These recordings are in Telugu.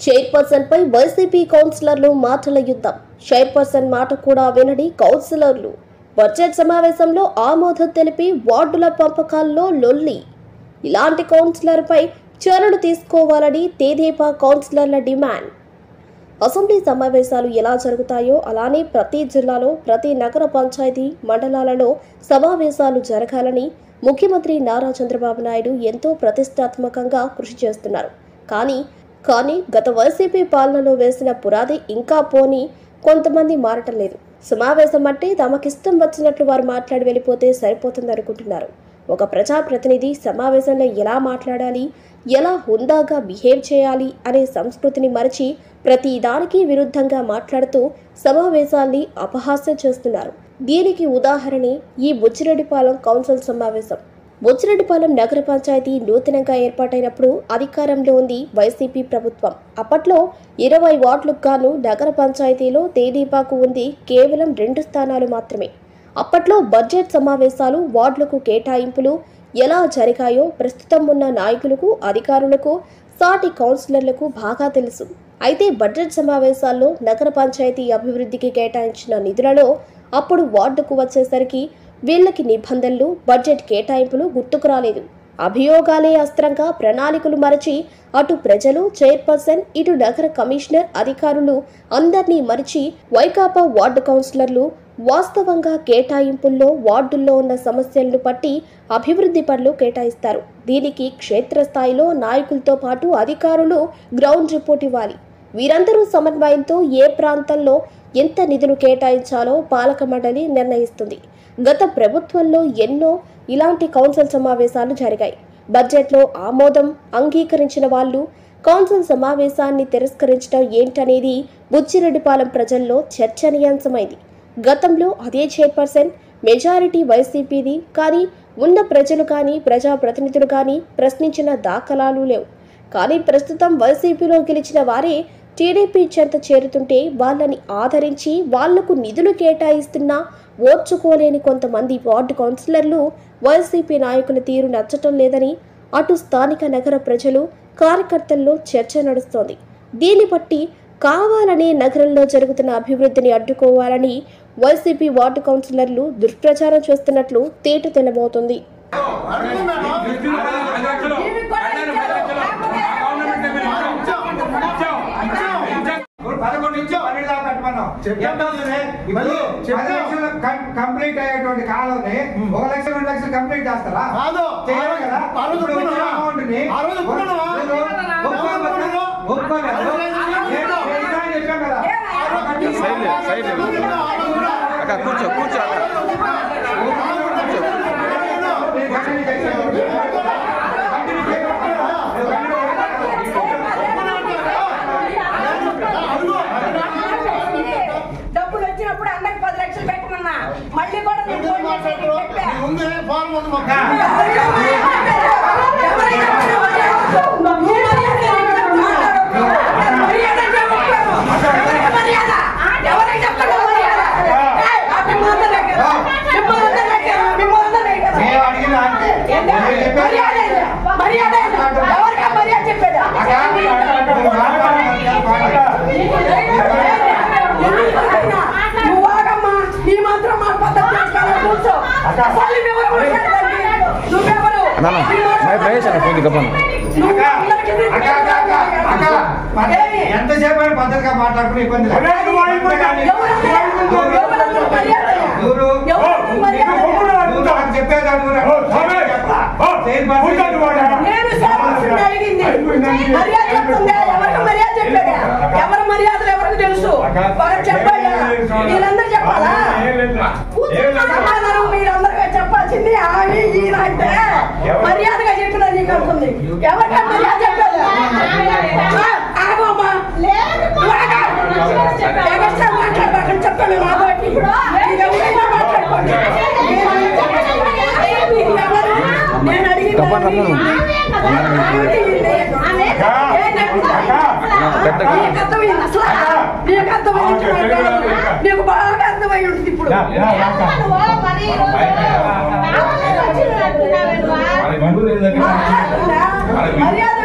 చైర్పర్సన్ పై వైసీపీ కౌన్సిలర్లు మాటల యుద్ధం. చైర్పర్సన్ మాట కూడా వినని కౌన్సిలర్లు. బడ్జెట్ సమావేశంలో ఆమోదం తెలిపి వార్డుల పంపకాల్లో లొల్లి. ఇలాంటి కౌన్సిలర్పై చర్యలు తీసుకోవాలని తెదేపా కౌన్సిలర్ల డిమాండ్. అసెంబ్లీ సమావేశాలు ఎలా జరుగుతాయో అలానే ప్రతి జిల్లాలో ప్రతి నగర పంచాయతీ మండలాలలో సమావేశాలు జరగాలని ముఖ్యమంత్రి నారా చంద్రబాబు నాయుడు ఎంతో ప్రతిష్టాత్మకంగా కృషి చేస్తున్నారు. కానీ గత వైసీపీ పాలనలో వేసిన పునాది ఇంకా పోని కొంతమంది మారటం లేదు. సమావేశం అంటే తమకిష్టం వచ్చినట్లు వారు మాట్లాడి వెళ్ళిపోతే సరిపోతుందనుకుంటున్నారు. ఒక ప్రజాప్రతినిధి సమావేశంలో ఎలా మాట్లాడాలి, ఎలా హుందాగా బిహేవ్ చేయాలి అనే సంస్కృతిని మరచి ప్రతి దానికి విరుద్ధంగా మాట్లాడుతూ సమావేశాల్ని అపహాస్యం చేస్తున్నారు. దీనికి ఉదాహరణే ఈ బుచ్చిరెడ్డిపాలెం కౌన్సిల్ సమావేశం. బుచ్చిరెడ్డిపాలెం నగర పంచాయతీ నూతనంగా ఏర్పాటైనప్పుడు అధికారంలో ఉంది వైసీపీ ప్రభుత్వం. అప్పట్లో 20 వార్డులకు గాను నగర పంచాయతీలో తెదేపాకు ఉంది కేవలం 2 స్థానాలు మాత్రమే. అప్పట్లో బడ్జెట్ సమావేశాలు, వార్డులకు కేటాయింపులు ఎలా జరిగాయో ప్రస్తుతం ఉన్న నాయకులకు, అధికారులకు, సాటి కౌన్సిలర్లకు బాగా తెలుసు. అయితే బడ్జెట్ సమావేశాల్లో నగర పంచాయతీ అభివృద్ధికి కేటాయించిన నిధులలో అప్పుడు వార్డుకు వచ్చేసరికి వీళ్ళకి నిబంధనలు, బడ్జెట్ కేటాయింపులు గుర్తుకు రాలేదు. అభియోగాలే అస్త్రంగా ప్రణాళికలు మరచి అటు ప్రజలు, చైర్పర్సన్, ఇటు నగర కమిషనర్, అధికారులు అందర్నీ మరిచి వైకాపా వార్డు కౌన్సిలర్లు వాస్తవంగా కేటాయింపుల్లో వార్డుల్లో ఉన్న సమస్యలను పట్టి అభివృద్ధి పనులు కేటాయిస్తారు. దీనికి క్షేత్రస్థాయిలో నాయకులతో పాటు అధికారులు గ్రౌండ్ రిపోర్ట్ ఇవ్వాలి. వీరందరూ సమన్వయంతో ఏ ప్రాంతంలో ఎంత నిధులు కేటాయించాలో పాలక మండలి నిర్ణయిస్తుంది. గత ప్రభుత్వంలో ఎన్నో ఇలాంటి కౌన్సిల్ సమావేశాలు జరిగాయి. బడ్జెట్లో ఆమోదం అంగీకరించిన వాళ్ళు కౌన్సిల్ సమావేశాన్ని తిరస్కరించడం ఏంటనేది బుచ్చిరెడ్డిపాలెం ప్రజల్లో చర్చనీయాంశమైంది. గతంలో అదే చైర్పర్సన్ మెజారిటీ వైసీపీది, కానీ ఉన్న ప్రజలు కానీ ప్రజాప్రతినిధులు కానీ ప్రశ్నించిన దాఖలాలు లేవు. కానీ ప్రస్తుతం వైసీపీలో గెలిచిన వారే టీడీపీ చెంత చేరుతుంటే వాళ్ళని ఆదరించి వాళ్లకు నిధులు కేటాయిస్తున్నా ఓర్చుకోలేని కొంతమంది వార్డు కౌన్సిలర్లు వైసీపీ నాయకుల తీరు నచ్చటం లేదని అటు స్థానిక నగర ప్రజలు, కార్యకర్తల్లో చర్చ నడుస్తోంది. దీన్ని బట్టి కావాలనే నగరంలో జరుగుతున్న అభివృద్ధిని అడ్డుకోవాలని వైసీపీ వార్డు కౌన్సిలర్లు దుష్ప్రచారం చేస్తున్నట్లు తేటతెల్లమవుతుంది. కంప్లీట్ అయ్యేటువంటి కాలంని 1 లక్ష 2 లక్షలు కంప్లీట్ చేస్తారా? కూర్చో డబ్బులు వచ్చినప్పుడు అందరికి 10 లక్షలు పెట్టమన్నా మళ్ళీ కూడా ఎంతసేపు పద్ధతిగా మాట్లాడుకునే ఇబ్బంది ఎవరి మర్యాదలు ఎవరికి తెలుసు చెప్పాలి. మీరందరూ చెప్పాలా? సమాధానం మీరందరూ చెప్పాల్సింది ఆమె ఈయన అంటే మర్యాదగా చెప్పినా నీకు అనుకుంది. ఎవరికైనా మర్యాద చెప్పాలి. ఆగమ్మా మాట్లాడబాకండి చెప్పాను కాబట్టి ఎవరైనా మాట్లాడుకోండి. నేను అడిగిన నీకు బాగా అర్థమై ఉంటుంది ఇప్పుడు. మర్యాద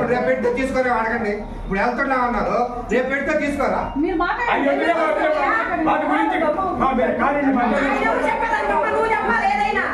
రేపు పెడితే తీసుకోరా అడగండి. ఇప్పుడు వెళ్తున్నా ఉన్నారు, రేపు పెడితే తీసుకోరా. నువ్వు చెప్పాలి ఏదైనా